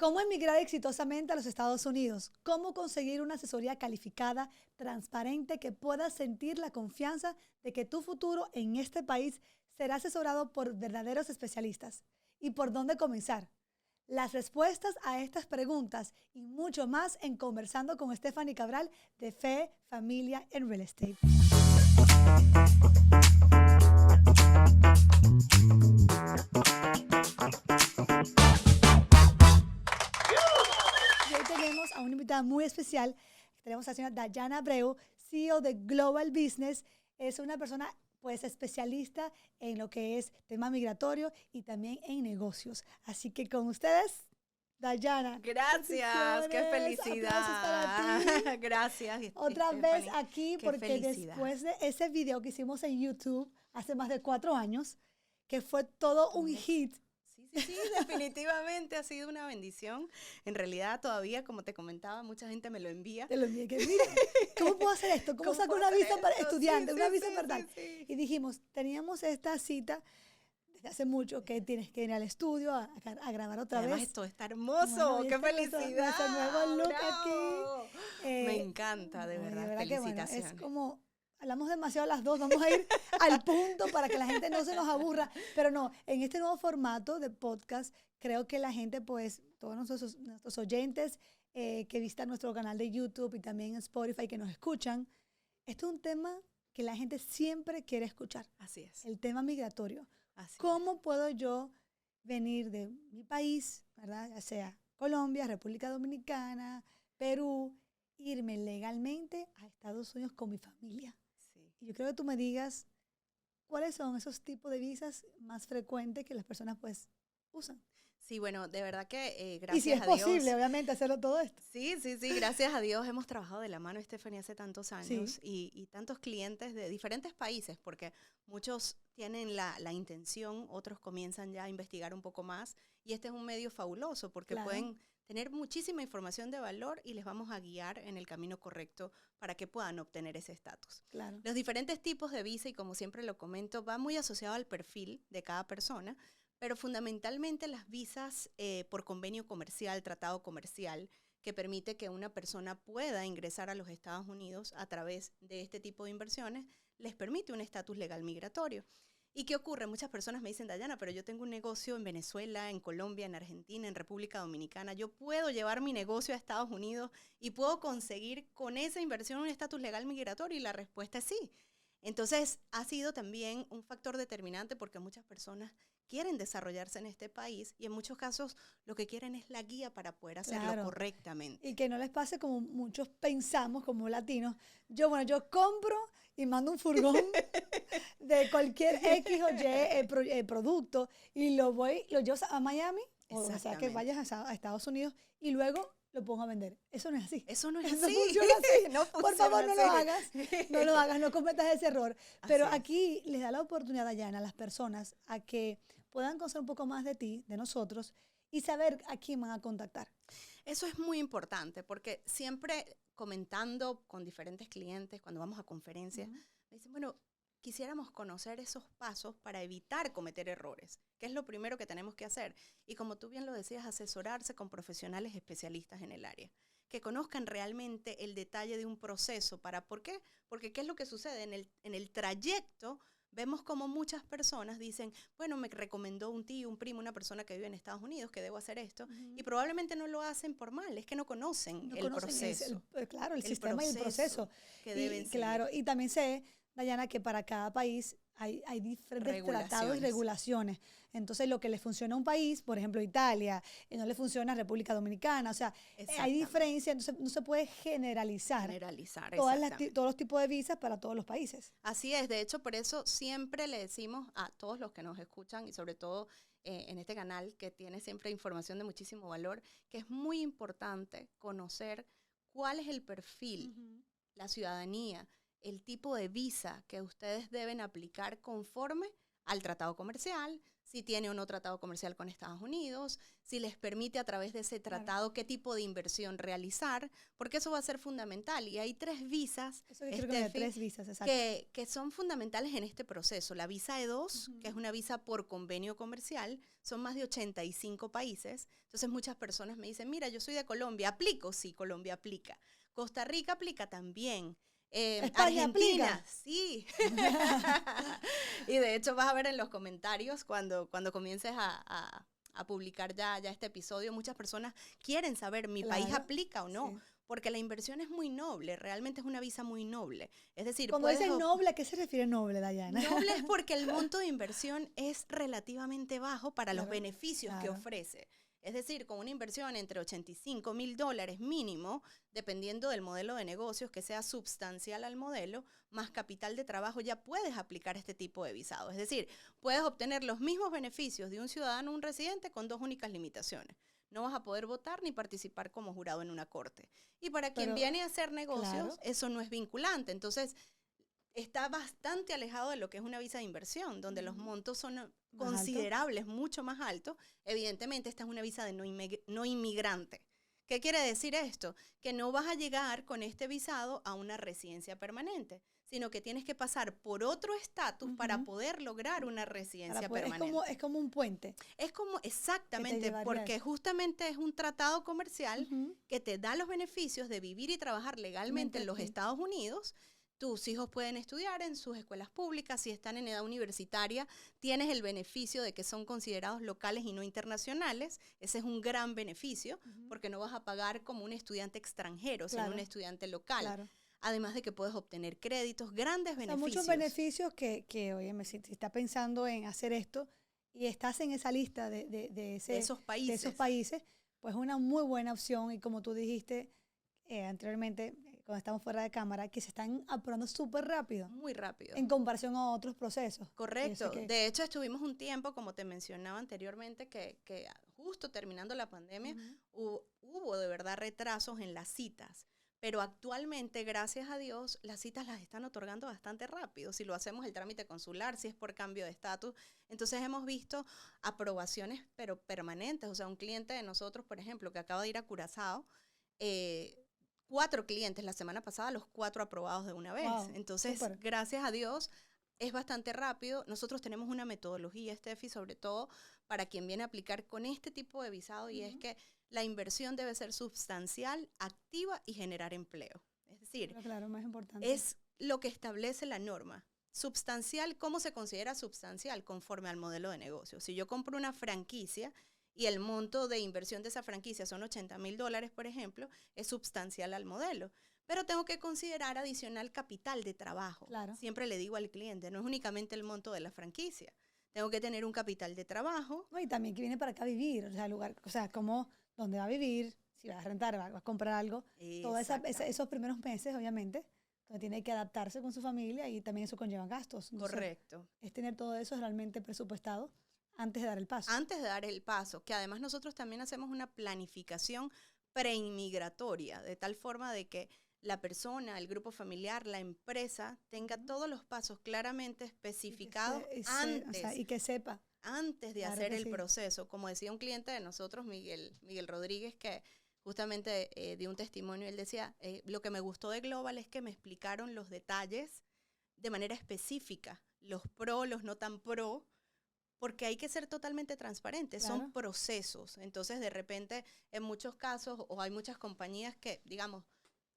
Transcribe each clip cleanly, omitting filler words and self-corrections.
¿Cómo emigrar exitosamente a los Estados Unidos? ¿Cómo conseguir una asesoría calificada, transparente, que puedas sentir la confianza de que tu futuro en este país será asesorado por verdaderos especialistas? ¿Y por dónde comenzar? Las respuestas a estas preguntas y mucho más en Conversando con Stephanie Cabral de Fe, Familia en Real Estate. Y hoy tenemos a una invitada muy especial. Tenemos a la señora Dayana Abreu, CEO de Global Business. Es una persona pues especialista en lo que es tema migratorio y también en negocios. Así que con ustedes, Dayana. Gracias, qué felicidad. Aplausos para ti. Gracias. Otra vez aquí qué porque felicidad. después de ese video que hicimos en YouTube hace más de 4 años, que fue todo un hit. Sí, definitivamente ha sido una bendición. En realidad todavía, como te comentaba, mucha gente me lo envía. Te lo envié, que mira, ¿cómo puedo hacer esto? ¿Cómo saco una visa para estudiante, una visa para tal? Sí. Y dijimos, teníamos esta cita desde hace mucho que tienes que ir al estudio a grabar otra Además, vez. esto está hermoso, Bueno, qué felicidad. Nuestro nuevo look ¡Bravo! aquí. Me encanta, de verdad, felicitaciones. Que, bueno, es como, hablamos demasiado las dos, vamos a ir al punto para que la gente no se nos aburra. Pero no, en este nuevo formato de podcast, creo que la gente, pues, todos nuestros oyentes que visitan nuestro canal de YouTube y también en Spotify, que nos escuchan, esto es un tema que la gente siempre quiere escuchar. Así es. El tema migratorio. Así ¿Cómo puedo yo venir de mi país, ¿verdad? Ya sea Colombia, República Dominicana, Perú, irme legalmente a Estados Unidos con mi familia? Sí. Y yo creo que tú me digas cuáles son esos tipos de visas más frecuentes que las personas pues usan. Sí, bueno, de verdad que gracias y si es a Dios. posible, obviamente, hacerlo todo esto. Sí, gracias a Dios hemos trabajado de la mano, Stephanie, hace tantos años Sí. y tantos clientes de diferentes países, porque muchos tienen la intención, otros comienzan ya a investigar un poco más, y este es un medio fabuloso porque Claro. pueden tener muchísima información de valor y les vamos a guiar en el camino correcto para que puedan obtener ese estatus. Claro. Los diferentes tipos de visa, y como siempre lo comento, va muy asociado al perfil de cada persona, pero fundamentalmente las visas por convenio comercial, tratado comercial, que permite que una persona pueda ingresar a los Estados Unidos a través de este tipo de inversiones, les permite un estatus legal migratorio. ¿Y qué ocurre? Muchas personas me dicen, Dayana, pero yo tengo un negocio en Venezuela, en Colombia, en Argentina, en República Dominicana. Yo puedo llevar mi negocio a Estados Unidos y puedo conseguir con esa inversión un estatus legal migratorio, y la respuesta es sí. Entonces, ha sido también un factor determinante porque muchas personas quieren desarrollarse en este país y en muchos casos lo que quieren es la guía para poder hacerlo correctamente. Y que no les pase como muchos pensamos como latinos. Yo compro y mando un furgón de cualquier X o Y producto y lo llevo a Miami, o sea que vayas a Estados Unidos y luego lo pongo a vender. Eso no es así. Eso no es Eso así. funciona así. No funciona Por favor, no así. lo hagas, no cometas ese error. Pero Así es. aquí les da la oportunidad, Dayana, a las personas a que puedan conocer un poco más de ti, de nosotros, y saber a quién van a contactar. Eso es muy importante porque siempre comentando con diferentes clientes, cuando vamos a conferencias, me dicen, bueno, quisiéramos conocer esos pasos para evitar cometer errores, que es lo primero que tenemos que hacer. Y como tú bien lo decías, asesorarse con profesionales especialistas en el área, que conozcan realmente el detalle de un proceso. ¿Por qué? Porque ¿qué es lo que sucede? En el trayecto vemos como muchas personas dicen, bueno, me recomendó un tío, un primo, una persona que vive en Estados Unidos que debo hacer esto, y probablemente no lo hacen por mal, es que no conocen el proceso. El sistema y el proceso. Que deben seguir. Claro, y también sé, Dayana, que para cada país hay diferentes tratados y regulaciones. Entonces, lo que le funciona a un país, por ejemplo, Italia, no le funciona a República Dominicana. O sea, hay diferencia, entonces no se puede generalizar todos los tipos de visas para todos los países. Así es, de hecho, por eso siempre le decimos a todos los que nos escuchan, y sobre todo en este canal que tiene siempre información de muchísimo valor, que es muy importante conocer cuál es el perfil, la ciudadanía, el tipo de visa que ustedes deben aplicar conforme al tratado comercial, si tiene o no tratado comercial con Estados Unidos, si les permite a través de ese tratado qué tipo de inversión realizar, porque eso va a ser fundamental. Y hay 3 visas, Eso que creo que 3 visas, exacto. que son fundamentales en este proceso. La visa E2, que es una visa por convenio comercial, son más de 85 países. Entonces muchas personas me dicen, mira, yo soy de Colombia, ¿aplico? Sí, Colombia aplica. Costa Rica aplica también. España Argentina, aplica. sí. Y de hecho vas a ver en los comentarios cuando comiences a publicar ya este episodio, muchas personas quieren saber, ¿mi país aplica o no? Sí. Porque la inversión es muy noble, realmente es una visa muy noble. Es decir, cuando dicen noble, ¿a qué se refiere noble, Dayana? Noble es porque el monto de inversión es relativamente bajo para los beneficios que ofrece. Es decir, con una inversión entre $85,000 mínimo, dependiendo del modelo de negocios que sea substancial al modelo, más capital de trabajo, ya puedes aplicar este tipo de visado. Es decir, puedes obtener los mismos beneficios de un ciudadano o un residente con 2 únicas limitaciones. No vas a poder votar ni participar como jurado en una corte. Y para quien viene a hacer negocios, eso no es vinculante. Entonces, está bastante alejado de lo que es una visa de inversión, donde los montos son considerables, mucho más altos. Evidentemente, esta es una visa de no inmigrante. ¿Qué quiere decir esto? Que no vas a llegar con este visado a una residencia permanente, sino que tienes que pasar por otro estatus para poder lograr una residencia permanente. Es como un puente. Es como, exactamente, porque justamente es un tratado comercial que te da los beneficios de vivir y trabajar legalmente en los Estados Unidos. Tus hijos pueden estudiar en sus escuelas públicas, si están en edad universitaria, tienes el beneficio de que son considerados locales y no internacionales. Ese es un gran beneficio, porque no vas a pagar como un estudiante extranjero, sino un estudiante local. Claro. Además de que puedes obtener créditos, grandes beneficios. Muchos beneficios que oye, si estás pensando en hacer esto y estás en esa lista de esos países, pues es una muy buena opción. Y como tú dijiste anteriormente, cuando estamos fuera de cámara, que se están aprobando súper rápido. Muy rápido. En comparación a otros procesos. Correcto. De hecho, estuvimos un tiempo, como te mencionaba anteriormente, que justo terminando la pandemia, hubo de verdad retrasos en las citas. Pero actualmente, gracias a Dios, las citas las están otorgando bastante rápido. Si lo hacemos el trámite consular, si es por cambio de estatus. Entonces hemos visto aprobaciones, pero permanentes. O sea, un cliente de nosotros, por ejemplo, que acaba de ir a Curazao, 4 clientes la semana pasada, los 4 aprobados de una vez. Wow, entonces, gracias a Dios, es bastante rápido. Nosotros tenemos una metodología, Steffi, sobre todo para quien viene a aplicar con este tipo de visado, y es que la inversión debe ser sustancial, activa y generar empleo. Es decir, claro, más importante. Es lo que establece la norma. Substancial, ¿cómo se considera substancial? Conforme al modelo de negocio. Si yo compro una franquicia y el monto de inversión de esa franquicia son $80,000, por ejemplo, es substancial al modelo. Pero tengo que considerar adicional capital de trabajo. Claro. Siempre le digo al cliente, no es únicamente el monto de la franquicia. Tengo que tener un capital de trabajo. No, y también que viene para acá a vivir, como dónde va a vivir, si va a rentar, va a comprar algo. Todos esos primeros meses, obviamente, donde tiene que adaptarse con su familia, y también eso conlleva gastos. Entonces, correcto. Es tener todo eso realmente presupuestado antes de dar el paso. Antes de dar el paso, que además nosotros también hacemos una planificación preinmigratoria, de tal forma de que la persona, el grupo familiar, la empresa, tenga todos los pasos claramente especificados antes. Y que sepa. Antes de hacer el proceso. Como decía un cliente de nosotros, Miguel Rodríguez, que justamente dio un testimonio, él decía, lo que me gustó de Global es que me explicaron los detalles de manera específica, los pro, los no tan pro, porque hay que ser totalmente transparentes, son procesos. Entonces, de repente, en muchos casos, o hay muchas compañías que, digamos,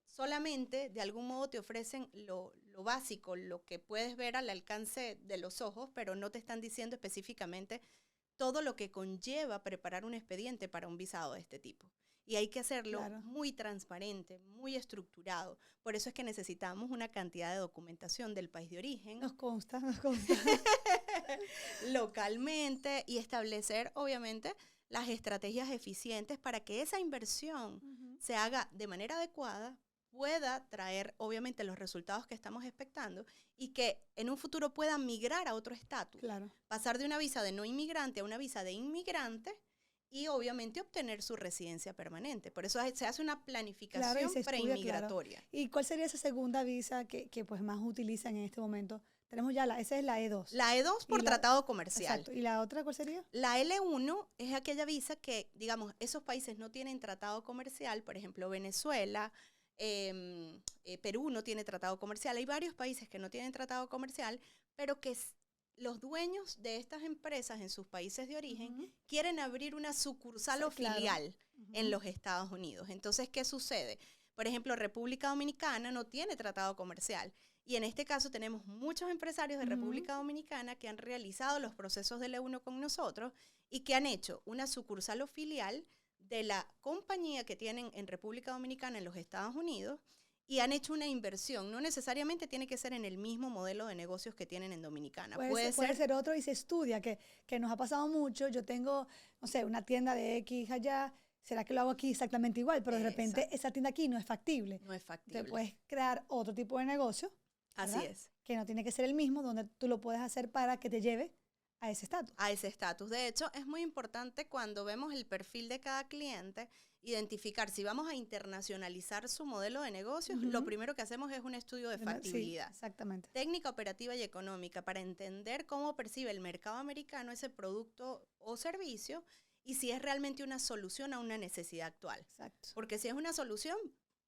solamente de algún modo te ofrecen lo básico, lo que puedes ver al alcance de los ojos, pero no te están diciendo específicamente todo lo que conlleva preparar un expediente para un visado de este tipo. Y hay que hacerlo muy transparente, muy estructurado. Por eso es que necesitamos una cantidad de documentación del país de origen. Nos consta. Localmente, y establecer, obviamente, las estrategias eficientes para que esa inversión se haga de manera adecuada, pueda traer, obviamente, los resultados que estamos expectando, y que en un futuro pueda migrar a otro estatus. Claro. Pasar de una visa de no inmigrante a una visa de inmigrante, y obviamente obtener su residencia permanente. Por eso se hace una planificación preinmigratoria. ¿Y cuál sería esa segunda visa que pues más utilizan en este momento, tenemos ya esa es la E2. La E2 por tratado comercial. Exacto. ¿Y la otra cuál sería? La L1 es aquella visa que, digamos, esos países no tienen tratado comercial, por ejemplo, Venezuela, Perú no tiene tratado comercial. Hay varios países que no tienen tratado comercial, pero que los dueños de estas empresas en sus países de origen quieren abrir una sucursal o filial en los Estados Unidos. Entonces, ¿qué sucede? Por ejemplo, República Dominicana no tiene tratado comercial. Y en este caso tenemos muchos empresarios de República Dominicana que han realizado los procesos del E1 con nosotros y que han hecho una sucursal o filial de la compañía que tienen en República Dominicana en los Estados Unidos y han hecho una inversión. No necesariamente tiene que ser en el mismo modelo de negocios que tienen en Dominicana. Puede ser otro y se estudia, que nos ha pasado mucho. Yo tengo, no sé, una tienda de X allá. ¿Será que lo hago aquí exactamente igual? Pero de repente esa tienda aquí no es factible. No es factible. Te puedes crear otro tipo de negocio. ¿Verdad? Así es. Que no tiene que ser el mismo, donde tú lo puedes hacer para que te lleve a ese estatus. A ese estatus. De hecho, es muy importante cuando vemos el perfil de cada cliente, identificar si vamos a internacionalizar su modelo de negocios, lo primero que hacemos es un estudio de factibilidad. Sí, exactamente. Técnica, operativa y económica para entender cómo percibe el mercado americano ese producto o servicio y si es realmente una solución a una necesidad actual. Exacto. Porque si es una solución,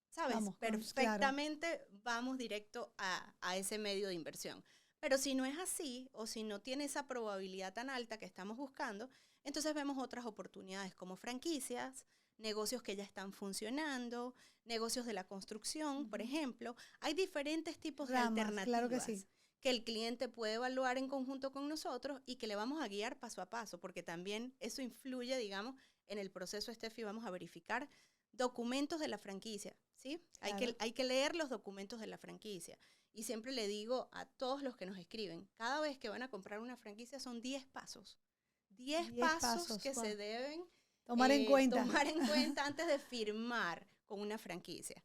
¿sabes? Perfectamente vamos directo a ese medio de inversión. Pero si no es así, o si no tiene esa probabilidad tan alta que estamos buscando, entonces vemos otras oportunidades como franquicias, negocios que ya están funcionando, negocios de la construcción, por ejemplo. Hay diferentes tipos de alternativas claro que sí, que el cliente puede evaluar en conjunto con nosotros y que le vamos a guiar paso a paso, porque también eso influye, digamos, en el proceso, Steffi, vamos a verificar documentos de la franquicia, ¿sí? Claro. Hay que leer los documentos de la franquicia. Y siempre le digo a todos los que nos escriben, cada vez que van a comprar una franquicia son 10 pasos. 10 pasos que se deben tomar en cuenta antes de firmar con una franquicia.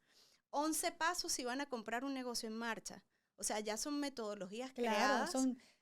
11 pasos si van a comprar un negocio en marcha. O sea, ya son metodologías creadas.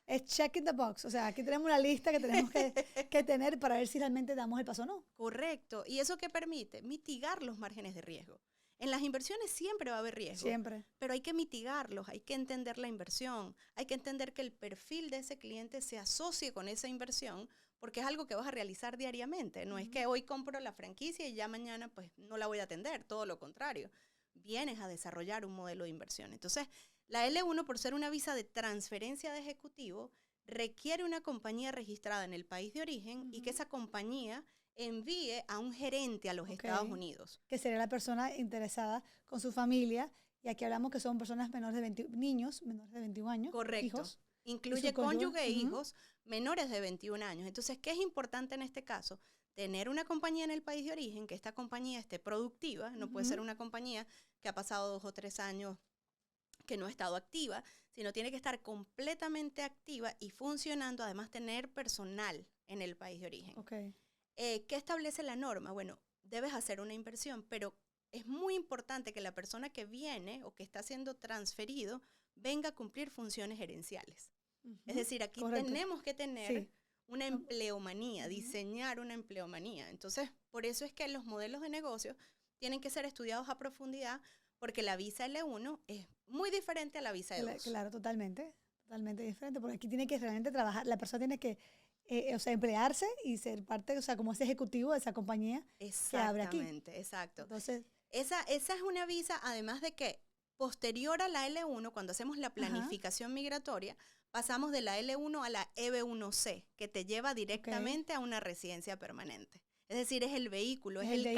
Es check in the box. O sea, aquí tenemos una lista que tenemos que tener para ver si realmente damos el paso o no. Correcto. ¿Y eso qué permite? Mitigar los márgenes de riesgo. En las inversiones siempre va a haber riesgo. Siempre. Pero hay que mitigarlos, hay que entender la inversión, hay que entender que el perfil de ese cliente se asocie con esa inversión, porque es algo que vas a realizar diariamente. No es que hoy compro la franquicia y ya mañana pues no la voy a atender, todo lo contrario. Vienes a desarrollar un modelo de inversión. Entonces, la L1, por ser una visa de transferencia de ejecutivo, requiere una compañía registrada en el país de origen y que esa compañía envíe a un gerente a los Estados Unidos. Que sería la persona interesada con su familia. Y aquí hablamos que son personas menores de niños menores de 21 años. Correcto. Hijos. Incluye cónyuge e hijos menores de 21 años. Entonces, ¿qué es importante en este caso? Tener una compañía en el país de origen, que esta compañía esté productiva. No puede ser una compañía que ha pasado 2 o 3 años que no ha estado activa, sino tiene que estar completamente activa y funcionando, además tener personal en el país de origen. Okay. ¿Qué establece la norma? Bueno, debes hacer una inversión, pero es muy importante que la persona que viene o que está siendo transferido venga a cumplir funciones gerenciales. Es decir, aquí tenemos que tener una empleomanía, diseñar una empleomanía. Entonces, por eso es que los modelos de negocio tienen que ser estudiados a profundidad, porque la visa L1 es muy diferente a la visa E2. Claro, totalmente diferente, porque aquí tiene que realmente trabajar, la persona tiene que emplearse y ser parte, o sea, como ese ejecutivo de esa compañía que abre aquí. Exactamente, exacto. Entonces, esa es una visa, además de que posterior a la L1, cuando hacemos la planificación migratoria, pasamos de la L1 a la EB1C, que te lleva directamente a una residencia permanente. Es decir, es el vehículo, es el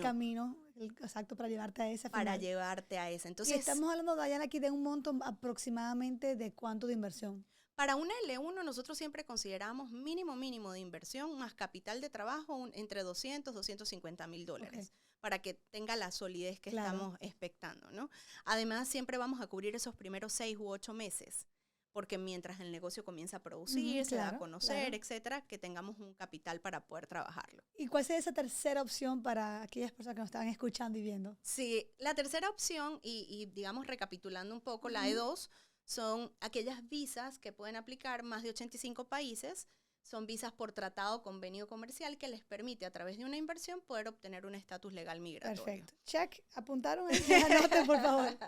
camino. Exacto, para llevarte a esa. Para llevarte a esa. Entonces, y estamos hablando, Dayana, aquí de un monto aproximadamente de ¿cuánto de inversión? Para una L1 nosotros siempre consideramos mínimo de inversión más capital de trabajo entre $200,000 $250,000 para que tenga la solidez que estamos expectando, ¿no? Además, siempre vamos a cubrir esos primeros 6 u 8 meses, porque mientras el negocio comienza a producir, se da a conocer, etcétera, que tengamos un capital para poder trabajarlo. ¿Y cuál sería esa tercera opción para aquellas personas que nos están escuchando y viendo? Sí, la tercera opción, y digamos recapitulando un poco, la E2, son aquellas visas que pueden aplicar más de 85 países, son visas por tratado o convenio comercial que les permite a través de una inversión poder obtener un estatus legal migratorio. Perfecto. Check, apuntaron ahí. Anoten, por favor.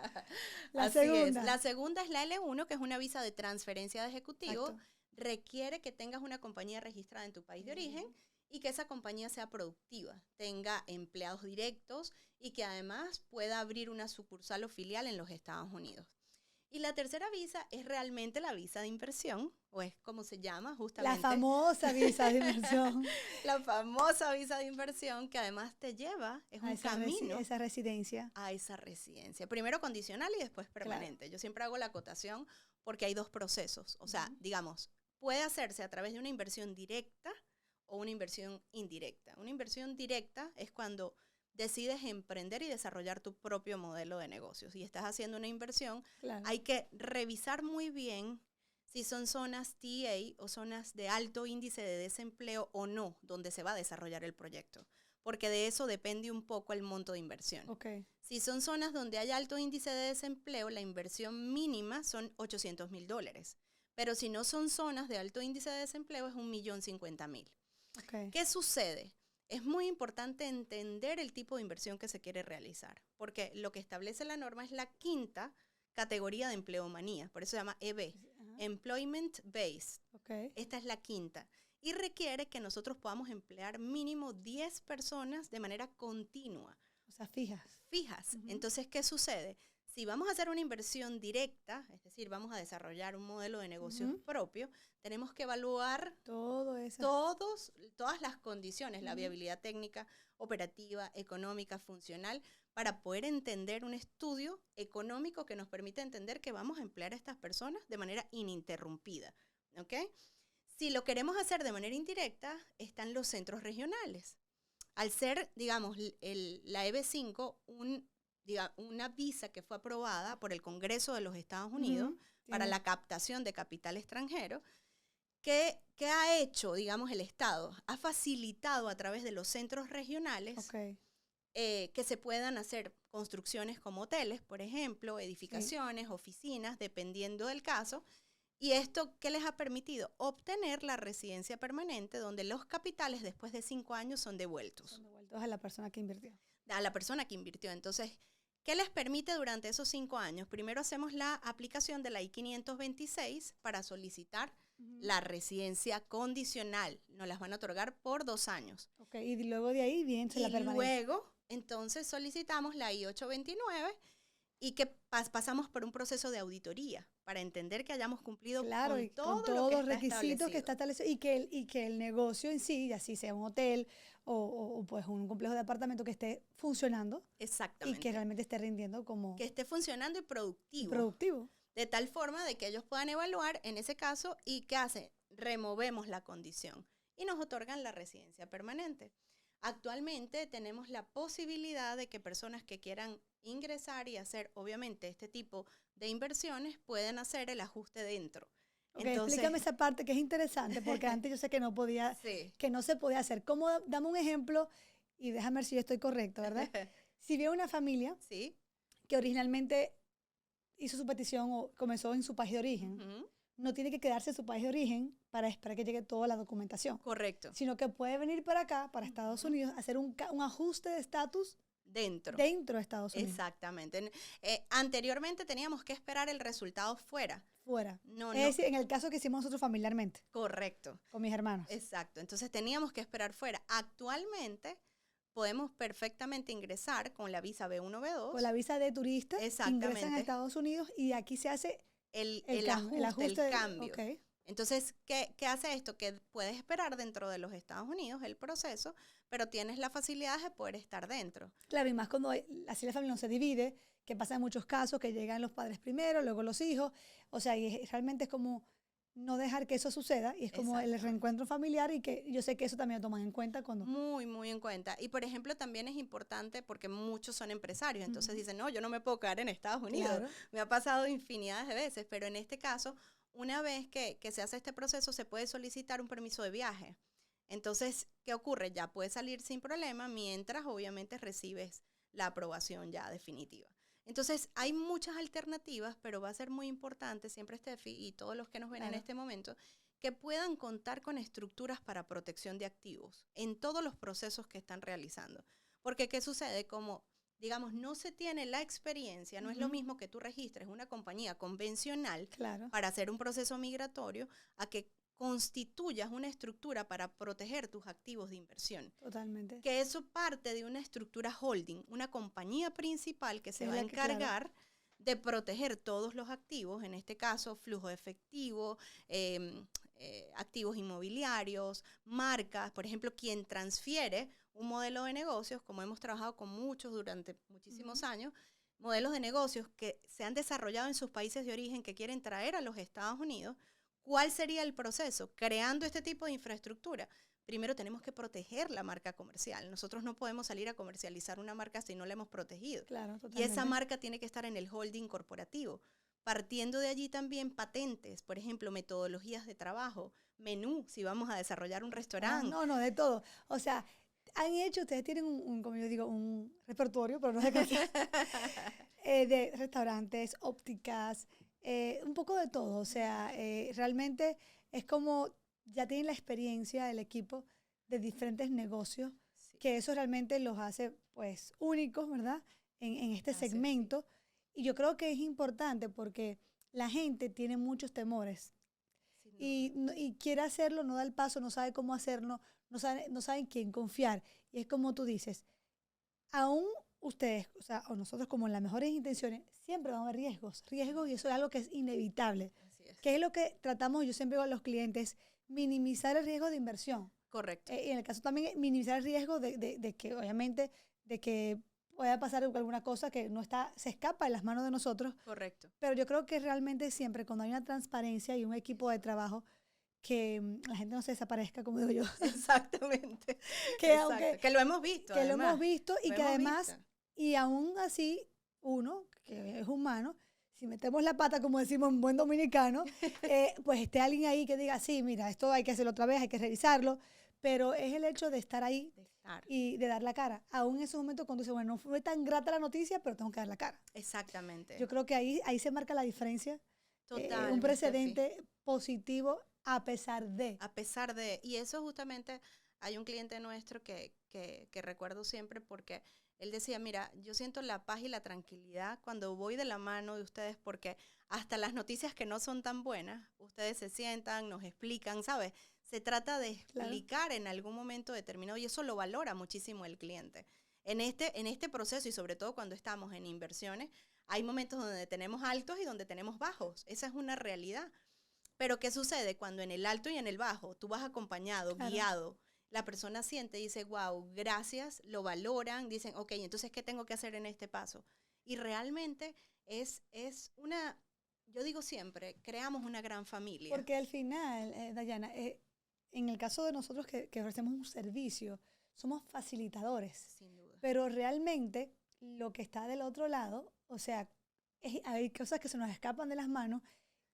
Así es. La segunda es la L1, que es una visa de transferencia de ejecutivo. Exacto. Requiere que tengas una compañía registrada en tu país de origen y que esa compañía sea productiva, tenga empleados directos y que además pueda abrir una sucursal o filial en los Estados Unidos. Y la tercera visa es realmente la visa de inversión, o es como se llama justamente. La famosa visa de inversión. La famosa visa de inversión que además te lleva, es un camino. Esa residencia. A esa residencia. Primero condicional y después permanente. Claro. Yo siempre hago la acotación porque hay dos procesos. O sea, digamos, puede hacerse a través de una inversión directa o una inversión indirecta. Una inversión directa es cuando decides emprender y desarrollar tu propio modelo de negocios. Si estás haciendo una inversión, claro, hay que revisar muy bien si son zonas TA o zonas de alto índice de desempleo o no, donde se va a desarrollar el proyecto. Porque de eso depende un poco el monto de inversión. Okay. Si son zonas donde hay alto índice de desempleo, la inversión mínima son $800,000. Pero si no son zonas de alto índice de desempleo, es $1,050,000. Okay. ¿Qué sucede? Es muy importante entender el tipo de inversión que se quiere realizar, porque lo que establece la norma es la quinta categoría de empleomanía, por eso se llama EB, Employment Based. Okay. Esta es la quinta y requiere que nosotros podamos emplear mínimo 10 personas de manera continua. O sea, fijas. Entonces, ¿qué sucede? Si vamos a hacer una inversión directa, es decir, vamos a desarrollar un modelo de negocio propio, tenemos que evaluar todas las condiciones, la viabilidad técnica, operativa, económica, funcional, para poder entender un estudio económico que nos permita entender que vamos a emplear a estas personas de manera ininterrumpida. ¿Okay? Si lo queremos hacer de manera indirecta, están los centros regionales. Al ser, digamos, la EB5, una visa que fue aprobada por el Congreso de los Estados Unidos para la captación de capital extranjero, ¿qué ha hecho, digamos, el Estado? Ha facilitado a través de los centros regionales que se puedan hacer construcciones como hoteles, por ejemplo, edificaciones, oficinas, dependiendo del caso. ¿Y esto qué les ha permitido? Obtener la residencia permanente, donde los capitales después de 5 años son devueltos. Son devueltos a la persona que invirtió. A la persona que invirtió. Entonces, ¿qué les permite durante esos 5 años? Primero hacemos la aplicación de la I-526 para solicitar la residencia condicional. Nos las van a otorgar por 2 años. Okay, y luego de ahí viene la permanente. Y luego, entonces, solicitamos la I-829 y que pasamos por un proceso de auditoría para entender que hayamos cumplido con todos los requisitos que está establecido y que el negocio en sí, así sea un hotel o pues un complejo de apartamentos que esté funcionando. Exactamente. Y que realmente esté rindiendo como... Que esté funcionando y productivo. Productivo. De tal forma de que ellos puedan evaluar en ese caso y ¿qué hace? Removemos la condición y nos otorgan la residencia permanente. Actualmente tenemos la posibilidad de que personas que quieran ingresar y hacer, obviamente, este tipo de inversiones pueden hacer el ajuste dentro. Okay, entonces, explícame esa parte que es interesante, porque antes yo sé que no podía, que no se podía hacer. ¿Cómo? Dame un ejemplo y déjame ver si yo estoy correcto, ¿verdad? Si viene una familia que originalmente hizo su petición o comenzó en su país de origen, no tiene que quedarse en su país de origen para esperar que llegue toda la documentación. Correcto. Sino que puede venir para acá, para Estados Unidos, hacer un ajuste de estatus dentro de Estados Unidos. Exactamente. Anteriormente teníamos que esperar el resultado fuera. Es decir, en el caso que hicimos nosotros familiarmente. Correcto. Con mis hermanos. Exacto. Entonces teníamos que esperar fuera. Actualmente podemos perfectamente ingresar con la visa B1, B2. Con la visa de turista. Ingresan a Estados Unidos y aquí se hace el ajuste, el cambio. Okay. Entonces, ¿qué hace esto? Que puedes esperar dentro de los Estados Unidos el proceso, pero tienes la facilidad de poder estar dentro. Claro, y más cuando así la familia no se divide, que pasa en muchos casos, que llegan los padres primero, luego los hijos. O sea, y realmente es como no dejar que eso suceda, y es como el reencuentro familiar, y que yo sé que eso también lo toman en cuenta cuando... Muy, muy en cuenta. Y, por ejemplo, también es importante porque muchos son empresarios, entonces dicen, no, yo no me puedo quedar en Estados Unidos. Claro. Me ha pasado infinidad de veces, pero en este caso, una vez que se hace este proceso, se puede solicitar un permiso de viaje. Entonces, ¿qué ocurre? Ya puedes salir sin problema mientras, obviamente, recibes la aprobación ya definitiva. Entonces, hay muchas alternativas, pero va a ser muy importante siempre, Steffi, y todos los que nos ven en este momento, que puedan contar con estructuras para protección de activos en todos los procesos que están realizando. Porque ¿qué sucede? Como, digamos, no se tiene la experiencia, no es lo mismo que tú registres una compañía convencional para hacer un proceso migratorio a que constituyas una estructura para proteger tus activos de inversión. Totalmente. Que eso parte de una estructura holding, una compañía principal que se va a encargar de proteger todos los activos, en este caso flujo de efectivo, activos inmobiliarios, marcas, por ejemplo, quien transfiere un modelo de negocios, como hemos trabajado con muchos durante muchísimos años, modelos de negocios que se han desarrollado en sus países de origen que quieren traer a los Estados Unidos. ¿Cuál sería el proceso? Creando este tipo de infraestructura. Primero tenemos que proteger la marca comercial. Nosotros no podemos salir a comercializar una marca si no la hemos protegido. Claro, totalmente. Y esa marca tiene que estar en el holding corporativo. Partiendo de allí también patentes, por ejemplo, metodologías de trabajo, menú, si vamos a desarrollar un restaurante. No, de todo. O sea, ustedes tienen como yo digo, un repertorio, pero no sé qué de restaurantes, ópticas, un poco de todo. O sea, realmente es como ya tienen la experiencia del equipo de diferentes negocios, que eso realmente los hace pues únicos, ¿verdad? En este segmento. Y yo creo que es importante porque la gente tiene muchos temores y quiere hacerlo, no da el paso, no sabe cómo hacerlo, no sabe en quién confiar. Y es como tú dices, aún ustedes, o sea, o nosotros como en las mejores intenciones, siempre vamos a haber riesgos, y eso es algo que es inevitable. ¿Qué es lo que tratamos? Yo siempre digo a los clientes, minimizar el riesgo de inversión. Correcto. Y en el caso también minimizar el riesgo de que, obviamente, de que pueda pasar alguna cosa que se escapa de las manos de nosotros. Correcto. Pero yo creo que realmente siempre cuando hay una transparencia y un equipo de trabajo, que la gente no se desaparezca, como digo yo. Exactamente. Que lo hemos visto. Que además, lo hemos visto y que además, y aún así, uno, que es humano, si metemos la pata, como decimos en buen dominicano, pues esté alguien ahí que diga, sí, mira, esto hay que hacerlo otra vez, hay que revisarlo, pero es el hecho de estar ahí y de dar la cara. Aún en esos momentos cuando dice, bueno, no fue tan grata la noticia, pero tengo que dar la cara. Exactamente. Yo creo que ahí se marca la diferencia. Totalmente. Un precedente positivo a pesar de. A pesar de. Y eso justamente, hay un cliente nuestro que recuerdo siempre porque él decía, mira, yo siento la paz y la tranquilidad cuando voy de la mano de ustedes porque hasta las noticias que no son tan buenas, ustedes se sientan, nos explican, ¿sabes? Se trata de explicar en algún momento determinado y eso lo valora muchísimo el cliente. En este proceso y sobre todo cuando estamos en inversiones, hay momentos donde tenemos altos y donde tenemos bajos. Esa es una realidad. Pero ¿qué sucede? Cuando en el alto y en el bajo tú vas acompañado, guiado, la persona siente y dice, wow, gracias, lo valoran, dicen, ok, entonces, ¿qué tengo que hacer en este paso? Y realmente es una, yo digo siempre, creamos una gran familia. Porque al final, Dayana, en el caso de nosotros que ofrecemos un servicio, somos facilitadores. Sin duda. Pero realmente lo que está del otro lado, o sea, hay cosas que se nos escapan de las manos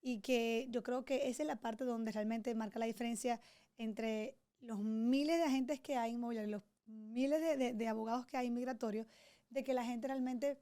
y que yo creo que esa es la parte donde realmente marca la diferencia entre los miles de agentes que hay inmobiliarios, los miles de abogados que hay migratorios, de que la gente realmente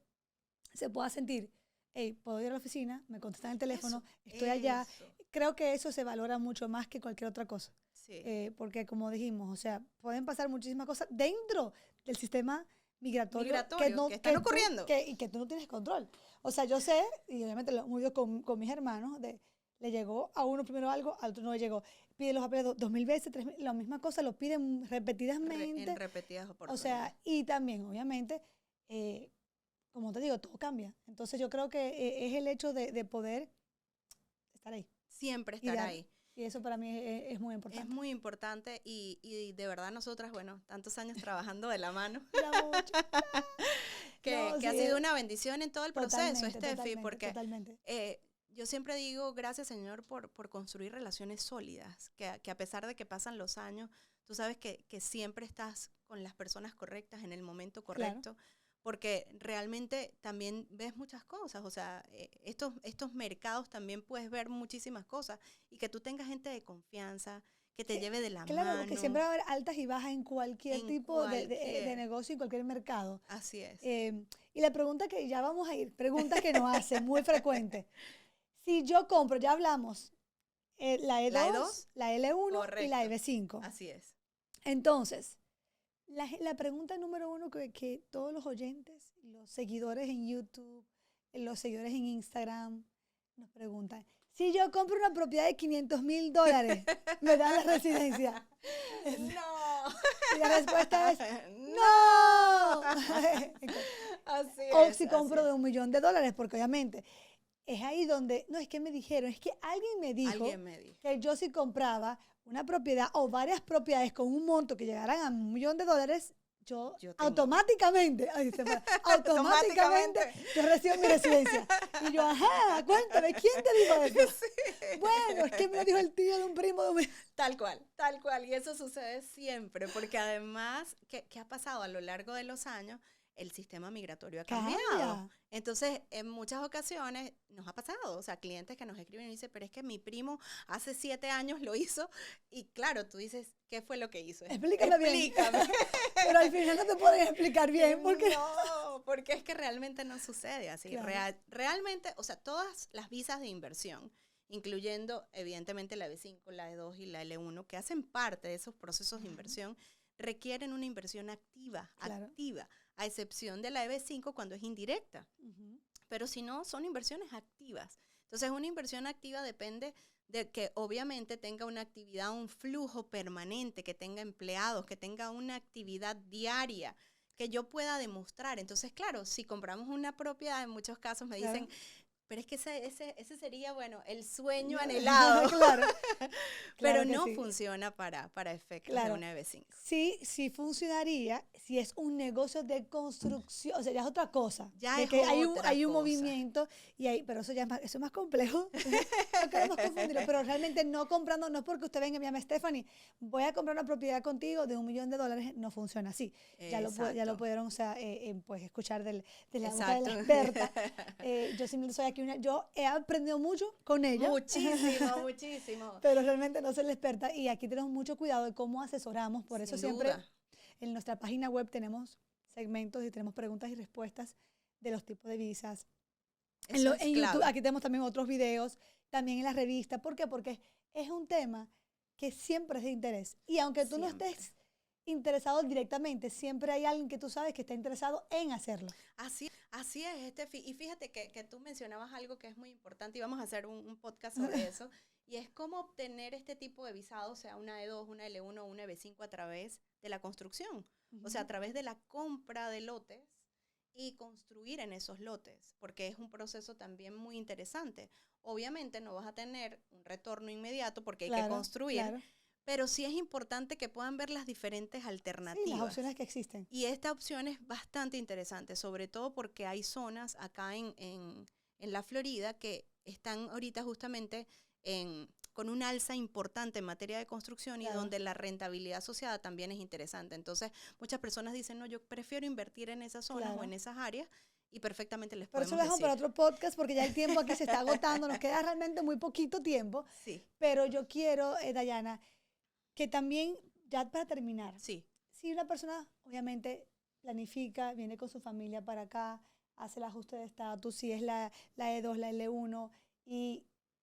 se pueda sentir, hey, puedo ir a la oficina, me contestan el teléfono, estoy allá. Creo que eso se valora mucho más que cualquier otra cosa. Sí. Porque como dijimos, o sea, pueden pasar muchísimas cosas dentro del sistema migratorio que están ocurriendo. Y que tú no tienes control. O sea, yo sé, y obviamente lo hemos visto con mis hermanos, le llegó a uno primero algo, al otro no le llegó. Pide los papeles 2000 veces, 3000, la misma cosa, lo piden repetidamente. En repetidas oportunidades. O sea, y también, obviamente, como te digo, todo cambia. Entonces yo creo que es el hecho de poder estar ahí. Siempre estar ahí. Y eso para mí es muy importante. Es muy importante y de verdad nosotras, bueno, tantos años trabajando de la mano. que ha sido una bendición en todo el proceso, Steffi, porque yo siempre digo, gracias Señor por construir relaciones sólidas, que a pesar de que pasan los años, tú sabes que siempre estás con las personas correctas en el momento correcto. Claro. Porque realmente también ves muchas cosas, o sea, estos mercados también puedes ver muchísimas cosas y que tú tengas gente de confianza, que te lleve de la mano. Claro, porque siempre va a haber altas y bajas en cualquier tipo de negocio, en cualquier mercado. Así es. Y la pregunta que ya vamos a ir, preguntas que nos hacen muy frecuentes. Si yo compro, ya hablamos, La E2, La E2, la L1 y la correcto. EB5. Así es. Entonces, la pregunta número uno que todos los oyentes, los seguidores en YouTube, los seguidores en Instagram nos preguntan, si yo compro una propiedad de $500,000, ¿me dan la residencia? No. Y la respuesta es, No. ¡no! Así O es. si así compro de es. $1,000,000, porque obviamente es ahí donde, no es que me dijeron, es que alguien me dijo Alguien me dijo. que yo si compraba una propiedad o varias propiedades con un monto que llegaran a $1,000,000, yo Yo tengo. automáticamente, automáticamente yo recibo mi residencia. Y yo, ajá, cuéntame, ¿quién te dijo eso? Sí. Bueno, es que me lo dijo el tío de un primo de un... Tal cual, tal cual. Y eso sucede siempre, porque además, ¿qué ha pasado a lo largo de los años? El sistema migratorio ha cambiado. Cambia. Entonces, en muchas ocasiones nos ha pasado, o sea, clientes que nos escriben y dicen, pero es que mi primo hace 7 años lo hizo, y claro, tú dices, ¿qué fue lo que hizo? Explícame bien. Explícame. Pero al final no te pueden explicar bien, porque... No, porque es que realmente no sucede así. Claro. Realmente, o sea, todas las visas de inversión, incluyendo evidentemente la B5, la E2 y la L1, que hacen parte de esos procesos de inversión, requieren una inversión activa, Claro. activa, a excepción de la EB5 cuando es indirecta. Pero si no, son inversiones activas. Entonces, una inversión activa depende de que obviamente tenga una actividad, un flujo permanente, que tenga empleados, que tenga una actividad diaria, que yo pueda demostrar. Entonces, claro, si compramos una propiedad, en muchos casos me dicen, pero es que ese sería, bueno, el sueño anhelado. Claro. Pero Claro que no sí. funciona para efectos Claro. de una EB5. Sí funcionaría si es un negocio de construcción, o sea, ya es otra cosa. Ya de es que otra hay un cosa. movimiento, pero eso ya es eso es más complejo. No queremos confundirlo, pero realmente no comprando, no es porque usted venga y me llame Stephanie, voy a comprar una propiedad contigo de $1,000,000, no funciona así. Ya lo Exacto. pudieron, o sea, pues, escuchar de la boca de Exacto. la experta. Yo simplemente soy aquí yo he aprendido mucho con ella. Muchísimo, muchísimo. Pero realmente no soy la experta y aquí tenemos mucho cuidado de cómo asesoramos. Por eso Sin siempre duda. en nuestra página web tenemos segmentos y tenemos preguntas y respuestas de los tipos de visas. Eso es En YouTube, clave. aquí tenemos también otros videos, también en la revista. ¿Por qué? Porque es un tema que siempre es de interés. Y aunque tú no Siempre. estés interesado directamente, siempre hay alguien que tú sabes que está interesado en hacerlo. Así es, Estefi. Y fíjate que tú mencionabas algo que es muy importante y vamos a hacer un podcast sobre eso. Y es cómo obtener este tipo de visado, sea una E2, una L1 o una EB5 a través de la construcción. O sea, a través de la compra de lotes y construir en esos lotes, porque es un proceso también muy interesante. Obviamente no vas a tener un retorno inmediato porque hay que construir, Claro. pero sí es importante que puedan ver las diferentes alternativas. Sí, las opciones que existen. Y esta opción es bastante interesante, sobre todo porque hay zonas acá en la Florida que están ahorita justamente con un alza importante en materia de construcción y donde la rentabilidad asociada también es interesante. Entonces, muchas personas dicen, no, yo prefiero invertir en esas zonas o en esas áreas y perfectamente les Pero eso podemos lo dejamos decir. para otro podcast porque ya el tiempo aquí se está agotando, nos queda realmente muy poquito tiempo. Sí. Pero yo quiero, Dayana, que también, ya para terminar, Sí. si una persona obviamente planifica, viene con su familia para acá, hace el ajuste de estatus, si es la E2, la L1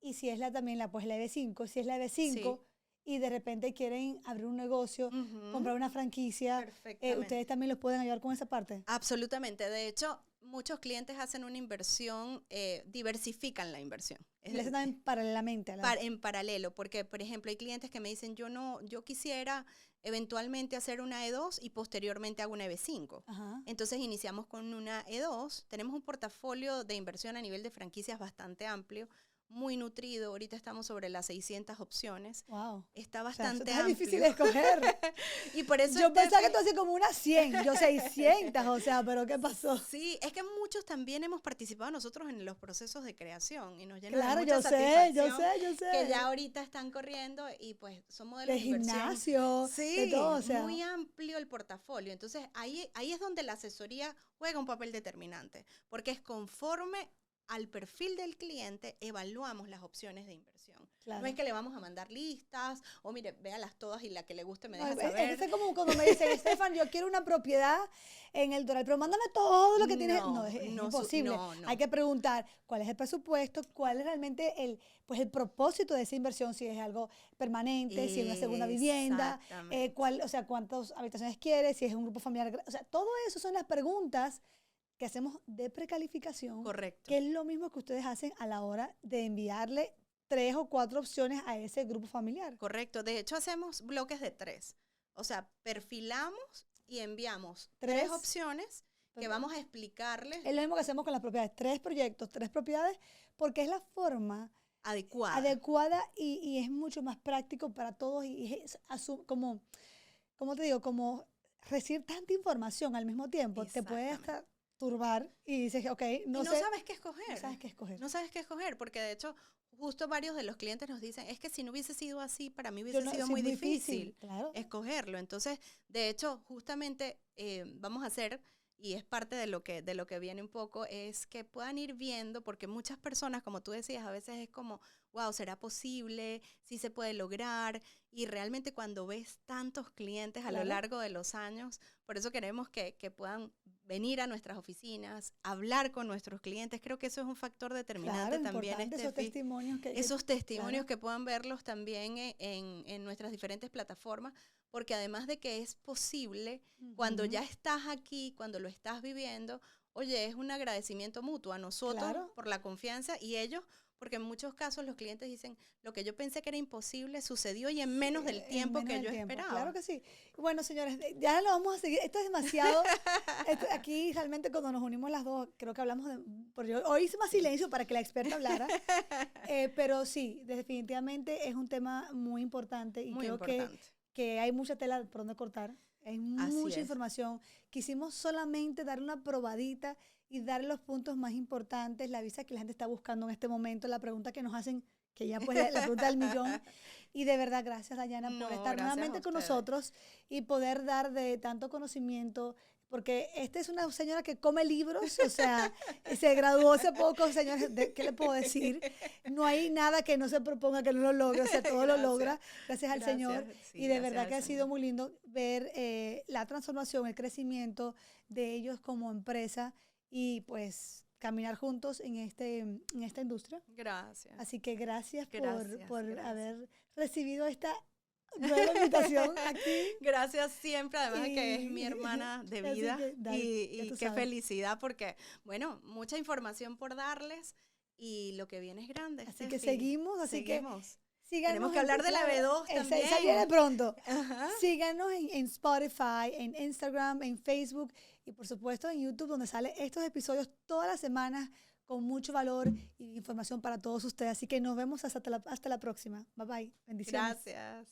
y si es también la EB5, si es la EB5 y de repente quieren abrir un negocio, comprar una franquicia, ¿ustedes también los pueden ayudar con esa parte? Absolutamente. De hecho, muchos clientes hacen una inversión, diversifican la inversión. Y lo hacen también paralelamente. En paralelo, porque, por ejemplo, hay clientes que me dicen, yo quisiera eventualmente hacer una E2 y posteriormente hago una EB5. Ajá. Entonces iniciamos con una E2, tenemos un portafolio de inversión a nivel de franquicias bastante amplio, muy nutrido. Ahorita estamos sobre las 600 opciones. Wow. Está bastante amplio. Es difícil de escoger. Y por eso yo pensaba que tú hacías como unas 100, yo 600, o sea, pero ¿qué pasó? Sí, es que muchos también hemos participado nosotros en los procesos de creación y nos llena claro, de mucha satisfacción. yo sé. Que ya ahorita están corriendo y pues son modelos de gimnasio, sí, de todo, o sea. muy amplio el portafolio. Entonces ahí es donde la asesoría juega un papel determinante, porque es conforme al perfil del cliente evaluamos las opciones de inversión. Claro. No es que le vamos a mandar listas, o mire, véalas todas y la que le guste me No, deja saber. es como cuando me dicen, Estefan, yo quiero una propiedad en el Doral, pero mándame todo lo que tienes. No, es imposible. No. Hay que preguntar cuál es el presupuesto, cuál es realmente el propósito de esa inversión, si es algo permanente, si es una segunda vivienda, cuántas habitaciones quieres, si es un grupo familiar. O sea, todo eso son las preguntas que hacemos de precalificación. Correcto. Que es lo mismo que ustedes hacen a la hora de enviarle 3 o 4 opciones a ese grupo familiar. Correcto. De hecho, hacemos bloques de 3. O sea, perfilamos y enviamos 3 opciones que vamos a explicarles. Es lo mismo que hacemos con las propiedades. 3 proyectos, 3 propiedades, porque es la forma adecuada y es mucho más práctico para todos y es como te digo, como recibir tanta información al mismo tiempo, te puede hasta turbar y dices, ok, no sabes qué escoger. No sabes qué escoger. No sabes qué escoger, porque de hecho, justo varios de los clientes nos dicen, es que si no hubiese sido así, para mí hubiese sido muy difícil escogerlo. Entonces, de hecho, justamente vamos a hacer, y es parte de lo que viene un poco, es que puedan ir viendo, porque muchas personas, como tú decías, a veces es como, wow, ¿será posible? ¿Sí se puede lograr? Y realmente cuando ves tantos clientes a lo largo de los años, por eso queremos que puedan venir a nuestras oficinas, hablar con nuestros clientes. Creo que eso es un factor determinante también. Esos testimonios que puedan verlos también en nuestras diferentes plataformas, porque además de que es posible, cuando ya estás aquí, cuando lo estás viviendo, oye, es un agradecimiento mutuo a nosotros por la confianza y ellos, porque en muchos casos los clientes dicen, lo que yo pensé que era imposible sucedió y en menos del tiempo que yo esperaba. Claro que sí. Bueno, señores, ya lo vamos a seguir. Esto es demasiado. Aquí realmente cuando nos unimos las dos, creo que hablamos hoy hice más silencio para que la experta hablara. Pero sí, definitivamente es un tema muy importante y creo que hay mucha tela por donde cortar. Hay mucha información. Quisimos solamente dar una probadita y dar los puntos más importantes, la visa que la gente está buscando en este momento, la pregunta que nos hacen, que ya pues la pregunta del millón. Y de verdad, gracias, Dayana, por estar nuevamente con nosotros y poder dar de tanto conocimiento, porque esta es una señora que come libros, o sea, se graduó hace poco, señores, ¿qué le puedo decir? No hay nada que no se proponga que no lo logre, o sea, todo lo logra, gracias al Señor. Sí, y de verdad que ha sido muy lindo ver la transformación, el crecimiento de ellos como empresa y pues caminar juntos en esta industria. Gracias. Así que gracias por haber recibido esta nueva invitación aquí. Gracias siempre, además de que es mi hermana de vida. Y qué felicidad porque, bueno, mucha información por darles y lo que viene es grande. Así que seguimos. Tenemos que hablar de la B2 también. Esa viene pronto. Ajá. Síganos en Spotify, en Instagram, en Facebook y por supuesto en YouTube, donde salen estos episodios todas las semanas con mucho valor y información para todos ustedes. Así que nos vemos hasta la próxima. Bye bye. Bendiciones. Gracias.